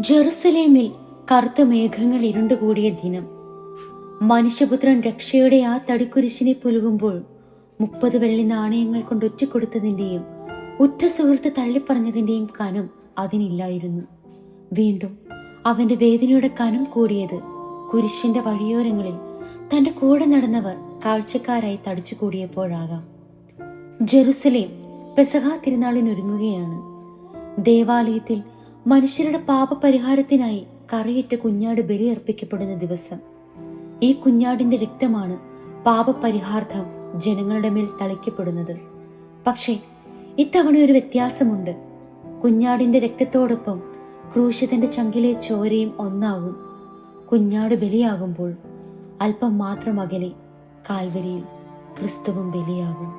ജെറുസലേമിൽ കറുത്ത മേഘങ്ങൾ ഇരുണ്ടുകൂടിയ ദിനം. മനുഷ്യപുത്രൻ രക്ഷയുടെ ആ തടിക്കുരിശിനെ പുലുകുമ്പോൾ 30 വെള്ളി നാണയങ്ങൾ കൊണ്ട് ഒറ്റിക്കൊടുത്തതിന്റെയും ഉറ്റ സുഹൃത്ത് തള്ളിപ്പറഞ്ഞതിന്റെയും കനം അതിനില്ലായിരുന്നു. വീണ്ടും അവന്റെ വേദനയുടെ കനം കൂടിയത് കുരിശിന്റെ വഴിയോരങ്ങളിൽ തന്റെ കൂടെ നടന്നവർ കാഴ്ചക്കാരായി തടിച്ചുകൂടിയപ്പോഴാകാം. ജെറുസലേം പെസഹ തിരുനാളിനൊരുങ്ങുകയാണ്. ദേവാലയത്തിൽ മനുഷ്യരുടെ പാപപരിഹാരത്തിനായി കറിയിട്ട കുഞ്ഞാട് ബലിയർപ്പിക്കപ്പെടുന്ന ദിവസം. ഈ കുഞ്ഞാടിന്റെ രക്തമാണ് പാപപരിഹാർത്ഥം ജനങ്ങളുടെ മേൽ തളിക്കപ്പെടുന്നത്. പക്ഷേ ഇത്തവണ ഒരു വ്യത്യാസമുണ്ട്. കുഞ്ഞാടിന്റെ രക്തത്തോടൊപ്പം ക്രൂശിതന്റെ ചങ്കിലെ ചോരയും ഒന്നാകും. കുഞ്ഞാട് ബലിയാകുമ്പോൾ അല്പം മാത്രം അകലെ കാൽവരിയിൽ ക്രിസ്തുവും ബലിയാകും.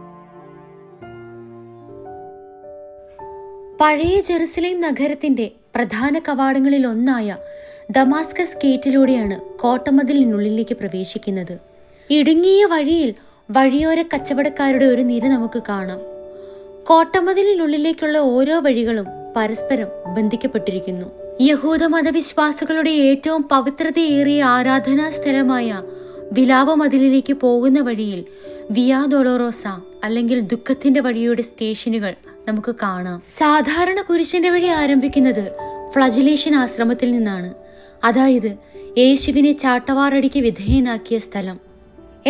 പഴയ ജെറുസലേം നഗരത്തിന്റെ പ്രധാന കവാടങ്ങളിൽ ഒന്നായ ദമാസ്കസ് ഗേറ്റിലൂടെയാണ് കോട്ടമതിലിനുള്ളിലേക്ക് പ്രവേശിക്കുന്നത്. ഇടുങ്ങിയ വഴിയിൽ വഴിയോര കച്ചവടക്കാരുടെ ഒരു നിര നമുക്ക് കാണാം. കോട്ടമതിലിനുള്ളിലേക്കുള്ള ഓരോ വഴികളും പരസ്പരം ബന്ധിക്കപ്പെട്ടിരിക്കുന്നു. യഹൂദ മതവിശ്വാസികളുടെ ഏറ്റവും പവിത്രതയേറിയ ആരാധനാ സ്ഥലമായ വിലാപമതിലിലേക്ക് പോകുന്ന വഴിയിൽ വിയാ ഡൊളോറോസ അല്ലെങ്കിൽ ദുഃഖത്തിന്റെ വഴിയുടെ സ്റ്റേഷനുകൾ നമുക്ക് കാണാം. സാധാരണ കുരിശിന്റെ വഴി ആരംഭിക്കുന്നത് ഫ്ലജലേഷൻ ആശ്രമത്തിൽ നിന്നാണ്, അതായത് യേശുവിനെ ചാട്ടവാറടിക്ക് വിധേയനാക്കിയ സ്ഥലം.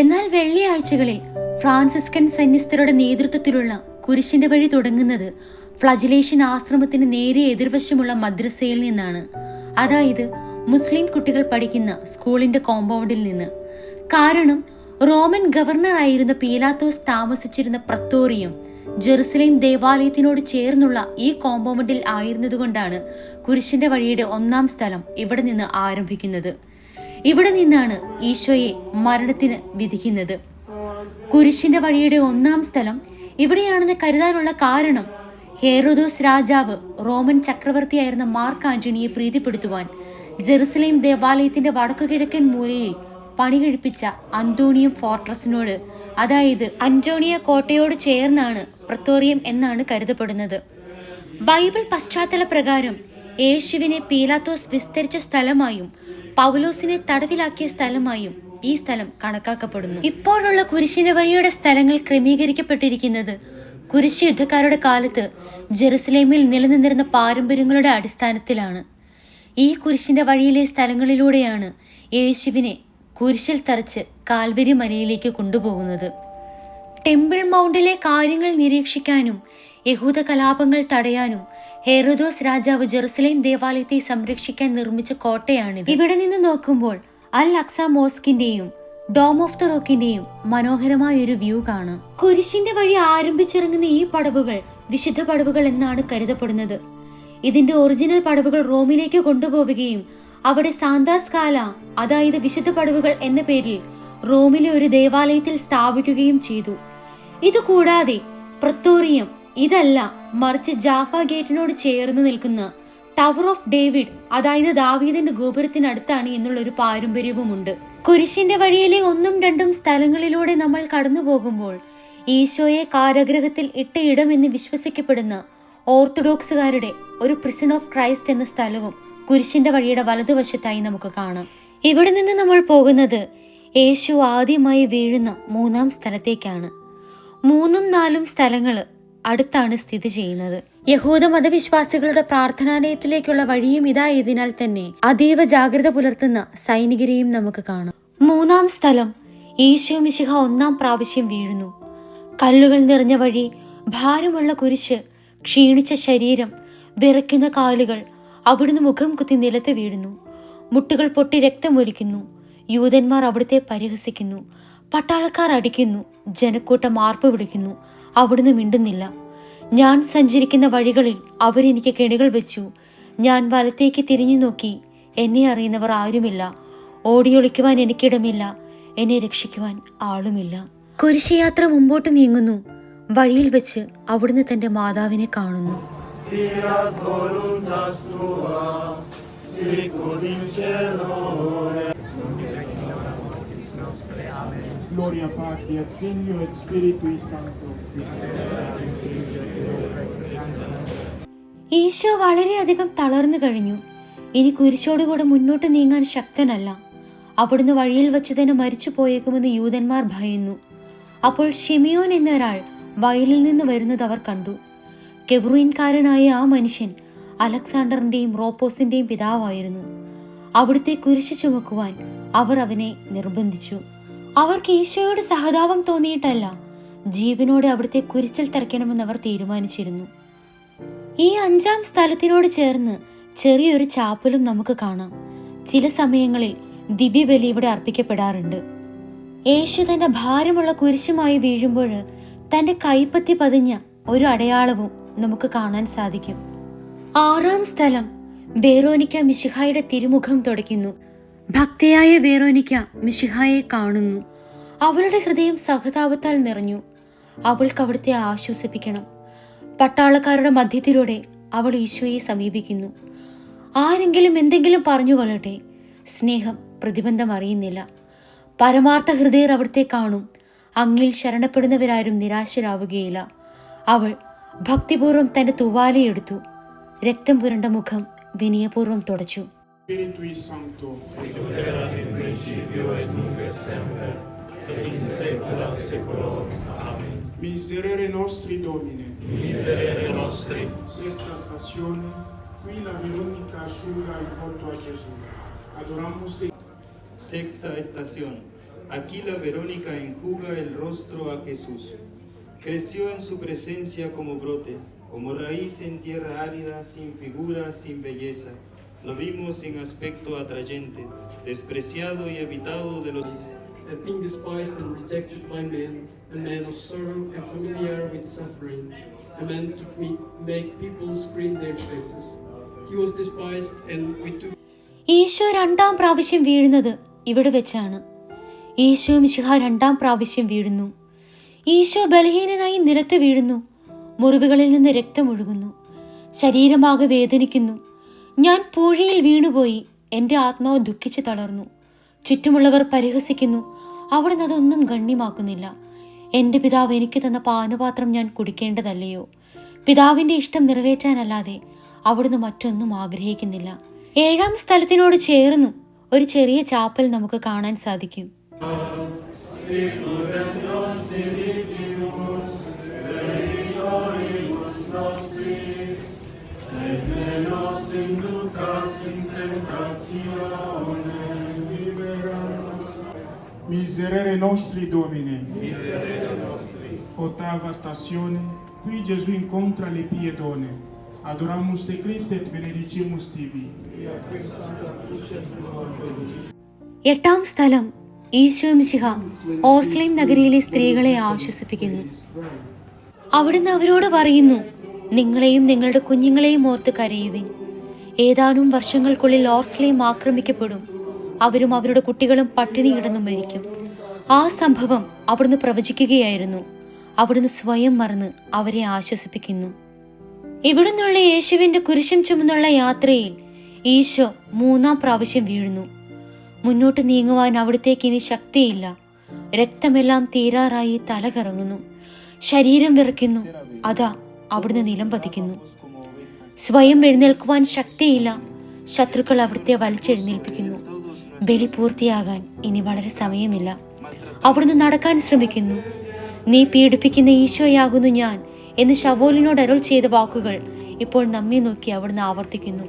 എന്നാൽ വെള്ളിയാഴ്ചകളിൽ ഫ്രാൻസിസ്കൻ സന്യസ്തരുടെ നേതൃത്വത്തിലുള്ള കുരിശിന്റെ വഴി തുടങ്ങുന്നത് ഫ്ലജലേഷൻ ആശ്രമത്തിന് നേരെ എതിർവശമുള്ള മദ്രസയിൽ നിന്നാണ്, അതായത് മുസ്ലിം കുട്ടികൾ പഠിക്കുന്ന സ്കൂളിന്റെ കോമ്പൗണ്ടിൽ നിന്ന്. കാരണം റോമൻ ഗവർണറായിരുന്ന പീലാത്തോസ് താമസിച്ചിരുന്ന പ്രത്തോറിയം ജെറുസലേം ദേവാലയത്തിനോട് ചേർന്നുള്ള ഈ കോമ്പൗണ്ടിൽ ആയിരുന്നതുകൊണ്ടാണ് കുരിശിന്റെ വഴിയുടെ ഒന്നാം സ്ഥലം ഇവിടെ നിന്ന് ആരംഭിക്കുന്നത്. ഇവിടെ നിന്നാണ് ഈശോയെ മരണത്തിന് വിധിക്കുന്നത്. കുരിശിന്റെ വഴിയുടെ ഒന്നാം സ്ഥലം ഇവിടെയാണെന്ന് കരുതാനുള്ള കാരണം ഹെറോദോസ് രാജാവ് റോമൻ ചക്രവർത്തിയായിരുന്ന മാർക്ക് ആന്റണിയെ പ്രീതിപ്പെടുത്തുവാൻ ജെറുസലേം ദേവാലയത്തിന്റെ വടക്കുകിഴക്കൻ മൂലയിൽ പണി കഴിപ്പിച്ച അന്തോണിയം ഫോർട്രസിനോട്, അതായത് അന്റോണിയ കോട്ടയോട് ചേർന്നാണ് പ്രത്തോറിയം എന്നാണ് കരുതപ്പെടുന്നത്. ബൈബിൾ പശ്ചാത്തല പ്രകാരം യേശുവിനെ പീലാത്തോസ് വിസ്തരിച്ച സ്ഥലമായും പൗലോസിനെ തടവിലാക്കിയ സ്ഥലമായും ഈ സ്ഥലം കണക്കാക്കപ്പെടുന്നു. ഇപ്പോഴുള്ള കുരിശിന്റെ വഴിയുടെ സ്ഥലങ്ങൾ ക്രമീകരിക്കപ്പെട്ടിരിക്കുന്നത് കുരിശ് യുദ്ധക്കാരുടെ കാലത്ത് ജെറുസലേമിൽ നിലനിന്നിരുന്ന പാരമ്പര്യങ്ങളുടെ അടിസ്ഥാനത്തിലാണ്. ഈ കുരിശിന്റെ വഴിയിലെ സ്ഥലങ്ങളിലൂടെയാണ് യേശുവിനെ കുരിശിൽ തറച്ച് കാൽവരി മലയിലേക്ക് കൊണ്ടുപോകുന്നത്. ടെമ്പിൾ മൗണ്ടിലെ കാര്യങ്ങൾ നിരീക്ഷിക്കാനും യഹൂദ കലാപങ്ങൾ തടയാനും ഹെറോദോസ് രാജാവ് ജെറുസലേം ദേവാലയത്തെ സംരക്ഷിക്കാൻ നിർമ്മിച്ച കോട്ടയാണിത്. ഇവിടെ നിന്ന് നോക്കുമ്പോൾ അൽ അക്സ മോസ്കിന്റെയും ഡോം ഓഫ് ദ റോക്കിന്റെയും മനോഹരമായ ഒരു വ്യൂ കാണാം. കുരിശിന്റെ വഴി ആരംഭിച്ചിറങ്ങുന്ന ഈ പടവുകൾ വിശുദ്ധ പടവുകൾ എന്നാണ് കരുതപ്പെടുന്നത്. ഇതിന്റെ ഒറിജിനൽ പടവുകൾ റോമിലേക്ക് കൊണ്ടുപോവുകയും അവിടെ സാന്താസ്കാല, അതായത് വിശുദ്ധ പടവുകൾ എന്ന പേരിൽ റോമിലെ ഒരു ദേവാലയത്തിൽ സ്ഥാപിക്കുകയും ചെയ്തു. ഇതുകൂടാതെ പ്രത്തോറിയം ഇതല്ല, മറിച്ച് ജാഫ ഗേറ്റിനോട് ചേർന്ന് നിൽക്കുന്ന ടവർ ഓഫ് ഡേവിഡ്, അതായത് ദാവീദിന്റെ ഗോപുരത്തിനടുത്താണ് എന്നുള്ളൊരു പാരമ്പര്യവുമുണ്ട്. കുരിശിന്റെ വഴിയിലെ 1ഉം 2ഉം സ്ഥലങ്ങളിലൂടെ നമ്മൾ കടന്നു പോകുമ്പോൾ ഈശോയെ കാരാഗൃഹത്തിൽ ഇട്ട ഇടം എന്ന് വിശ്വസിക്കപ്പെടുന്ന ഓർത്തഡോക്സുകാരുടെ ഒരു പ്രിസൺ ഓഫ് ക്രൈസ്റ്റ് എന്ന സ്ഥലവും കുരിശിന്റെ വഴിയുടെ വലതുവശത്തായി നമുക്ക് കാണാം. ഇവിടെ നിന്ന് നമ്മൾ പോകുന്നത് യേശു ആദ്യമായി വീഴുന്ന 3ആം സ്ഥലത്തേക്കാണ്. 3ഉം 4ഉം സ്ഥലങ്ങൾ അടുത്താണ് സ്ഥിതി ചെയ്യുന്നത്. യഹൂദ മതവിശ്വാസികളുടെ പ്രാർത്ഥനാലയത്തിലേക്കുള്ള വഴിയും ഇതായതിനാൽ തന്നെ അതീവ ജാഗ്രത പുലർത്തുന്ന സൈനികരെയും നമുക്ക് കാണാം. 3ആം സ്ഥലം ഈശോ മിശിഹ 1ആം പ്രാവശ്യം വീഴുന്നു. കല്ലുകൾ നിറഞ്ഞ വഴി, ഭാരമുള്ള കുരിശ്, ക്ഷീണിച്ച ശരീരം, വിറയ്ക്കുന്ന കാലുകൾ, അവിടുന്ന് മുഖം കുത്തി നിലത്ത് വീഴുന്നു. മുട്ടുകൾ പൊട്ടി രക്തമൊലിക്കുന്നു. യൂതന്മാർ അവിടുത്തെ പരിഹസിക്കുന്നു. പട്ടാളക്കാർ അടിക്കുന്നു. ജനക്കൂട്ടം ആർപ്പ് വിളിക്കുന്നു. അവിടുന്ന് മിണ്ടുന്നില്ല. ഞാൻ സഞ്ചരിക്കുന്ന വഴികളിൽ അവരെനിക്ക് കെണികൾ വെച്ചു. ഞാൻ വലത്തേക്ക് തിരിഞ്ഞു നോക്കി. എന്നെ അറിയുന്നവർ ആരുമില്ല. ഓടിയൊളിക്കുവാൻ എനിക്കിടമില്ല. എന്നെ രക്ഷിക്കുവാൻ ആളുമില്ല. കുരിശയാത്ര മുമ്പോട്ട് നീങ്ങുന്നു. വഴിയിൽ വെച്ച് അവിടുന്ന് തന്റെ മാതാവിനെ കാണുന്നു. Gloria Patri et Filio et Spiritui Sancto. Isho വളരെയധികം തളർന്നു കഴിഞ്ഞു. ഇനി കുരിശോടുകൂടെ മുന്നോട്ട് നീങ്ങാൻ ശക്തനല്ല. അവിടുന്ന് വഴിയിൽ വച്ച് തന്നെ മരിച്ചു പോയേക്കുമെന്ന് യൂതന്മാർ ഭയന്നു. അപ്പോൾ ഷിമിയോൻ എന്നൊരാൾ വയലിൽ നിന്ന് വരുന്നത് അവർ കണ്ടു. കെബ്രൂയിൻകാരനായ ആ മനുഷ്യൻ അലക്സാണ്ടറിന്റെയും റോപ്പോസിന്റെയും പിതാവായിരുന്നു. അവിടുത്തെ കുരിശ് ചുമക്കുവാൻ അവർ അവനെ നിർബന്ധിച്ചു. അവർക്ക് ഈശോയോട് സഹതാപം തോന്നിയിട്ടല്ല, ജീവനോടെ അവിടുത്തെ കുരിശിൽ തറയ്ക്കണമെന്ന് അവർ തീരുമാനിച്ചിരുന്നു. ഈ 5-ാം സ്ഥലത്തിനോട് ചേർന്ന് ചെറിയൊരു ചാപ്പലും നമുക്ക് കാണാം. ചില സമയങ്ങളിൽ ദിവ്യബലി ഇവിടെ അർപ്പിക്കപ്പെടാറുണ്ട്. യേശു തന്റെ ഭാരമുള്ള കുരിശുമായി വീഴുമ്പോൾ തന്റെ കൈപ്പത്തി പതിഞ്ഞ ഒരു അടയാളവും നമുക്ക് കാണാൻ സാധിക്കും. 6-ാം സ്ഥലം വേറോനിക്ക മിശിഹായുടെ തിരുമുഖം തുടയ്ക്കുന്നു. ഭക്തയായ വേറോനിക്ക മിശിഹായെ കാണുന്നു. അവളുടെ ഹൃദയം സഹതാപത്താൽ നിറഞ്ഞു. അവൾക്ക് അവിടുത്തെ ആശ്വസിപ്പിക്കണം. പട്ടാളക്കാരുടെ മധ്യത്തിലൂടെ അവൾ ഈശോയെ സമീപിക്കുന്നു. ആരെങ്കിലും എന്തെങ്കിലും പറഞ്ഞു കൊള്ളട്ടെ, സ്നേഹം പ്രതിബന്ധം അറിയുന്നില്ല. പരമാർത്ഥ ഹൃദയർ അവിടുത്തെ കാണും. അങ്ങിൽ ശരണപ്പെടുന്നവരാരും നിരാശരാവുകയില്ല. അവൾ ഭക്തിപൂർവ്വം തന്റെ തുവാലയെടുത്തു. രക്തം പുരണ്ട മുഖം വിനയപൂർവ്വം തുടച്ചു. Spiritui Sancto, erat in principio et nunc et semper, et in saecula saeculorum. Amen. Miserere nostri Domine, Miserere nostri. sesta stazione, qui la Veronica asciuga il volto a Gesù. Adoramos te. Sexta estación. Aquí la Verónica enjuga el rostro a Jesús. Creció en su presencia como brote, como raíz en tierra árida, sin figura, sin belleza. Lo vimos sin aspecto atrayente, despreciado y habitado de los... A thing despised and rejected by men, a man of sorrow and familiar with suffering, a man to make people screen their faces. He was despised and we took... Isho 2-ാം പ്രാവശ്യം വീഴുന്നത് ഇവിടെ വെച്ചാണ്. ഈശോ മിശിഹ 2-ാം പ്രാവശ്യം വീഴുന്നു. ഈശോ ബലഹീനനായി നിലത്ത് വീഴുന്നു. മുറിവുകളിൽ നിന്ന് രക്തം ഒഴുകുന്നു. ശരീരമാകെ വേദനിക്കുന്നു. ഞാൻ പൂഴിയിൽ വീണുപോയി. എൻ്റെ ആത്മാവ് ദുഃഖിച്ചു തളർന്നു. ചുറ്റുമുള്ളവർ പരിഹസിക്കുന്നു. അവിടുന്ന് അതൊന്നും ഗണ്യമാക്കുന്നില്ല. എൻ്റെ പിതാവ് എനിക്ക് തന്ന പാനപാത്രം ഞാൻ കുടിക്കേണ്ടതല്ലയോ? പിതാവിൻ്റെ ഇഷ്ടം നിറവേറ്റാനല്ലാതെ അവിടുന്ന് മറ്റൊന്നും ആഗ്രഹിക്കുന്നില്ല. 7-ാം സ്ഥലത്തിനോട് ചേർന്നു ഒരു ചെറിയ ചാപ്പൽ നമുക്ക് കാണാൻ സാധിക്കും. Miserere nostri Domine, miserere nostri. 8ª stazione, qui Gesù incontra le pie donne. Adoramus te Christe et benedicimus tibi. 8-ാം സ്ഥലം ഈശോ മിശിഹ ഓർസ്ലേം നഗരിയിലെ സ്ത്രീകളെ ആശ്വസിപ്പിക്കുന്നു. അവിടുന്ന് അവരോട് പറയുന്നു, നിങ്ങളെയും നിങ്ങളുടെ കുഞ്ഞുങ്ങളെയും ഓർത്ത് കരയുവിൻ. ഏതാനും വർഷങ്ങൾക്കുള്ളിൽ ഓർസ്ലേം ആക്രമിക്കപ്പെടും. അവരും അവരുടെ കുട്ടികളും പട്ടിണി കിടന്നു മരിക്കും. ആ സംഭവം അവിടുന്ന് പ്രവചിക്കുകയായിരുന്നു. അവിടുന്ന് സ്വയം മറന്ന് അവരെ ആശ്വസിപ്പിക്കുന്നു. ഇവിടുന്നുള്ള യേശുവിന്റെ കുരിശും ചുമന്നുള്ള യാത്രയിൽ ഈശോ 3-ാം പ്രാവശ്യം വീഴുന്നു. മുന്നോട്ട് നീങ്ങുവാൻ അവിടത്തേക്ക് ഇനി ശക്തിയില്ല. രക്തമെല്ലാം തീരാറായി തല കറങ്ങുന്നു. ശരീരം വിറയ്ക്കുന്നു. അതാ അവിടുന്ന് നിലം പതിക്കുന്നു. സ്വയം എഴുന്നേൽക്കുവാൻ ശക്തിയില്ല. ശത്രുക്കൾ അവിടുത്തെ വലിച്ചെഴുന്നേൽപ്പിക്കുന്നു. ബലി പൂർത്തിയാകാൻ ഇനി വളരെ സമയമില്ല. അവിടുന്ന് നടക്കാൻ ശ്രമിക്കുന്നു. നീ പീഡിപ്പിക്കുന്ന ഈശോയാകുന്നു ഞാൻ എന്ന് ശവോലിനോട് അരുൾ ചെയ്ത വാക്കുകൾ ഇപ്പോൾ നമ്മെ നോക്കി അവിടുന്ന് ആവർത്തിക്കുന്നു.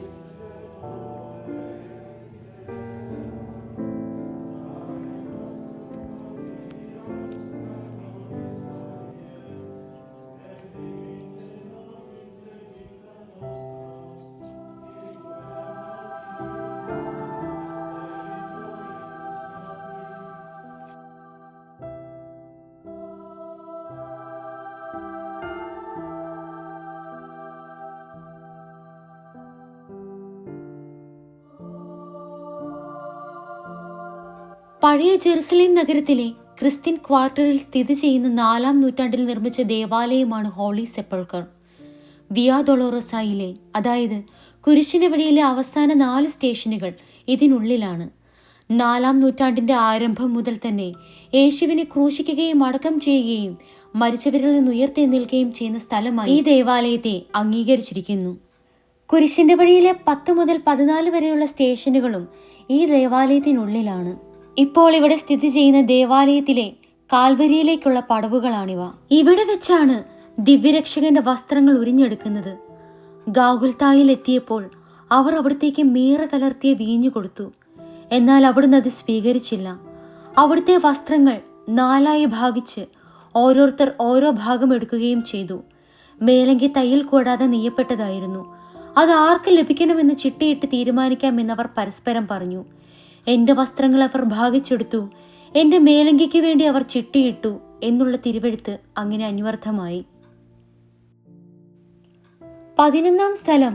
പഴയ ജെറുസലേം നഗരത്തിലെ ക്രിസ്ത്യൻ ക്വാർട്ടറിൽ സ്ഥിതി ചെയ്യുന്ന 4-ാം നൂറ്റാണ്ടിൽ നിർമ്മിച്ച ദേവാലയമാണ് ഹോളി സെപ്പൾക്കർ. വിയാ ഡൊളോറസായിലെ, അതായത് കുരിശിന് വഴിയിലെ അവസാന 4 സ്റ്റേഷനുകൾ ഇതിനുള്ളിലാണ്. 4-ാം നൂറ്റാണ്ടിന്റെ ആരംഭം മുതൽ തന്നെ യേശുവിനെ ക്രൂശിക്കുകയും അടക്കം ചെയ്യുകയും മരിച്ചവരിൽ നിന്ന് ഉയർത്തെഴുന്നേൽക്കുകയും ചെയ്യുന്ന സ്ഥലമായി ഈ ദേവാലയത്തെ അംഗീകരിച്ചിരിക്കുന്നു. കുരിശിന്റെ വഴിയിലെ 10 മുതൽ 14 വരെയുള്ള സ്റ്റേഷനുകളും ഈ ദേവാലയത്തിനുള്ളിലാണ്. ഇപ്പോൾ ഇവിടെ സ്ഥിതി ചെയ്യുന്ന ദേവാലയത്തിലെ കാൽവരിയിലേക്കുള്ള പടവുകളാണിവ. ഇവിടെ വെച്ചാണ് ദിവ്യരക്ഷകന്റെ വസ്ത്രങ്ങൾ ഉരിഞ്ഞെടുക്കുന്നത്. ഗാഗുൽത്തായിൽ എത്തിയപ്പോൾ അവർ അവിടത്തേക്ക് മീറ കലർത്തിയ വീഞ്ഞു കൊടുത്തു. എന്നാൽ അവിടുന്ന് അത് സ്വീകരിച്ചില്ല. അവിടുത്തെ വസ്ത്രങ്ങൾ 4 ഭാഗിച്ച് ഓരോരുത്തർ ഓരോ ഭാഗം എടുക്കുകയും ചെയ്തു. മേലങ്കി തയ്യൽ കൂടാതെ നെയ്യപ്പെട്ടതായിരുന്നു. അത് ആർക്ക് ലഭിക്കണമെന്ന് ചിട്ടയിട്ട് തീരുമാനിക്കാമെന്നവർ പരസ്പരം പറഞ്ഞു. എൻ്റെ വസ്ത്രങ്ങൾ അവർ ഭാഗിച്ചെടുത്തു, എൻ്റെ മേലങ്കിക്ക് വേണ്ടി അവർ ചിട്ടിയിട്ടു എന്നുള്ള തിരുവെഴുത്ത് അങ്ങനെ അന്വർത്ഥമായി. 11-ാം സ്ഥലം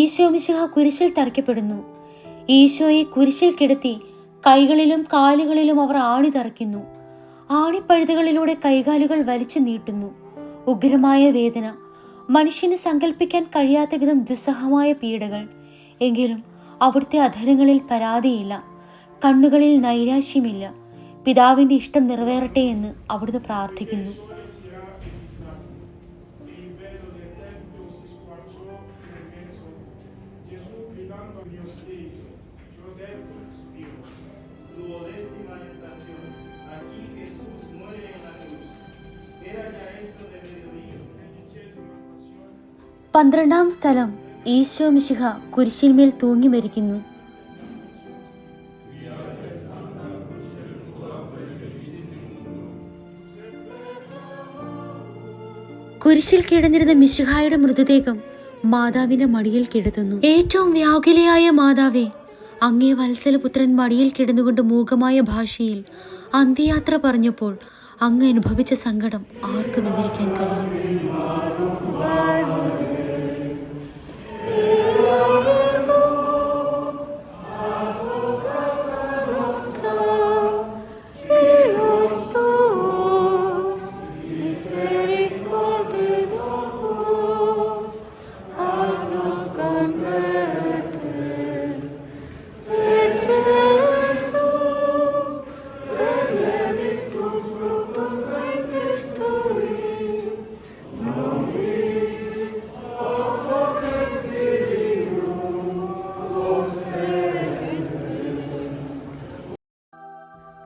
ഈശോ മിശിഹ കുരിശിൽ തറയ്ക്കപ്പെടുന്നു. ഈശോയെ കുരിശിൽ കിടത്തി കൈകളിലും കാലുകളിലും അവർ ആണി തറയ്ക്കുന്നു. ആണിപ്പഴുതുകളിലൂടെ കൈകാലുകൾ വലിച്ചു നീട്ടുന്നു. ഉഗ്രമായ വേദന, മനുഷ്യന് സങ്കല്പിക്കാൻ കഴിയാത്ത വിധം ദുസ്സഹമായ പീഡകൾ. എങ്കിലും അവിടുത്തെ അധരങ്ങളിൽ പരാതിയില്ല, കണ്ണുകളിൽ നൈരാശ്യമില്ല. പിതാവിന്റെ ഇഷ്ടം നിറവേറട്ടെ എന്ന് അവിടുന്ന് പ്രാർത്ഥിക്കുന്നു. Duodécima estación. Aquí Jesús muere en la cruz. Era ya eso de mediodía. 12-ാം സ്ഥലം ഈശോ മിശിഹ കുരിശിന്മേൽ തൂങ്ങി മരിക്കുന്നു. കുരിശിൽ കിടന്നിരുന്ന മിശിഹായുടെ മൃതദേഹം മാതാവിന്റെ മടിയിൽ കിടത്തുന്നു. ഏറ്റവും വ്യാകുലയായ മാതാവേ, അങ്ങേ വത്സലപുത്രൻ മടിയിൽ കിടന്നുകൊണ്ട് മൂകമായ ഭാഷയിൽ അന്ത്യയാത്ര പറഞ്ഞപ്പോൾ അങ്ങ് അനുഭവിച്ച സങ്കടം ആർക്ക് വിവരിക്കാൻ കഴിയും?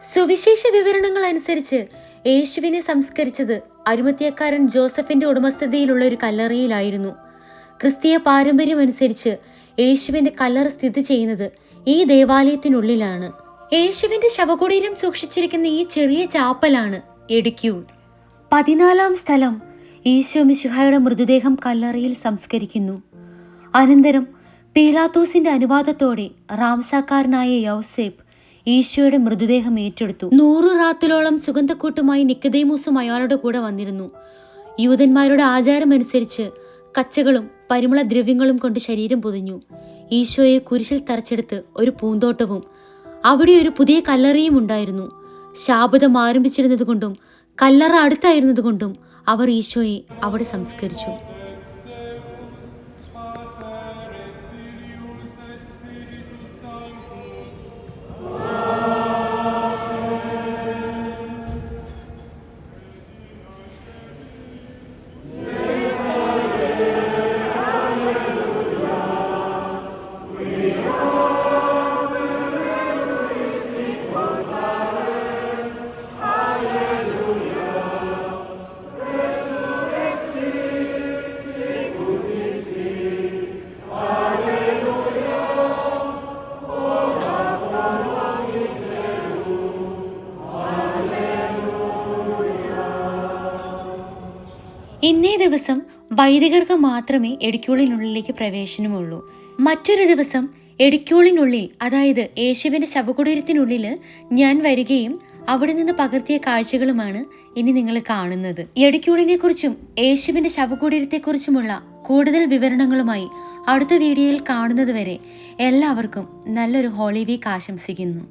സുവിശേഷ വിവരണങ്ങൾ അനുസരിച്ച് യേശുവിനെ സംസ്കരിച്ചത് അരിമത്യക്കാരൻ ജോസഫിന്റെ ഉടമസ്ഥതയിലുള്ള ഒരു കല്ലറയിലായിരുന്നു. ക്രിസ്തീയ പാരമ്പര്യം അനുസരിച്ച് യേശുവിന്റെ കല്ലറ സ്ഥിതി ചെയ്യുന്നത് ഈ ദേവാലയത്തിനുള്ളിലാണ്. യേശുവിന്റെ ശവകുടീരം സൂക്ഷിച്ചിരിക്കുന്ന ഈ ചെറിയ ചാപ്പലാണ് എഡിക്യൂൾ. 14-ാം സ്ഥലം ഈശോ മിശിഹായുടെ മൃതദേഹം കല്ലറയിൽ സംസ്കരിക്കുന്നു. അനന്തരം പീലാത്തോസിന്റെ അനുവാദത്തോടെ റാംസാക്കാരനായ യൗസേപ്പ് ഈശോയുടെ മൃതദേഹം ഏറ്റെടുത്തു. 100 റാത്തിലോളം സുഗന്ധക്കൂട്ടുമായി നിക്കദേമൂസും അയാളുടെ കൂടെ വന്നിരുന്നു. യൂതന്മാരുടെ ആചാരമനുസരിച്ച് കച്ചകളും പരിമള ദ്രവ്യങ്ങളും കൊണ്ട് ശരീരം പൊതിഞ്ഞു. ഈശോയെ കുരിശിൽ തറച്ചെടുത്ത് ഒരു പൂന്തോട്ടവും അവിടെ ഒരു പുതിയ കല്ലറയും ഉണ്ടായിരുന്നു. ശാബദം ആരംഭിച്ചിരുന്നതുകൊണ്ടും കല്ലറ അടുത്തായിരുന്നതുകൊണ്ടും അവർ ഈശോയെ അവിടെ സംസ്കരിച്ചു. ഇന്നേ ദിവസം വൈദികർക്ക് മാത്രമേ എഡിക്യൂളിനുള്ളിലേക്ക് പ്രവേശനമുള്ളൂ. മറ്റൊരു ദിവസം എഡിക്യൂളിനുള്ളിൽ, അതായത് യേശുവിന്റെ ശവകുടീരത്തിനുള്ളിൽ ഞാൻ വരികയും അവിടെ നിന്ന് പകർത്തിയ കാഴ്ചകളുമാണ് ഇനി നിങ്ങൾ കാണുന്നത്. എഡിക്യൂളിനെ കുറിച്ചും യേശുവിന്റെ ശവകുടീരത്തെക്കുറിച്ചുമുള്ള കൂടുതൽ വിവരണങ്ങളുമായി അടുത്ത വീഡിയോയിൽ കാണുന്നതുവരെ എല്ലാവർക്കും നല്ലൊരു ഹോളി വീക്ക് ആശംസിക്കുന്നു.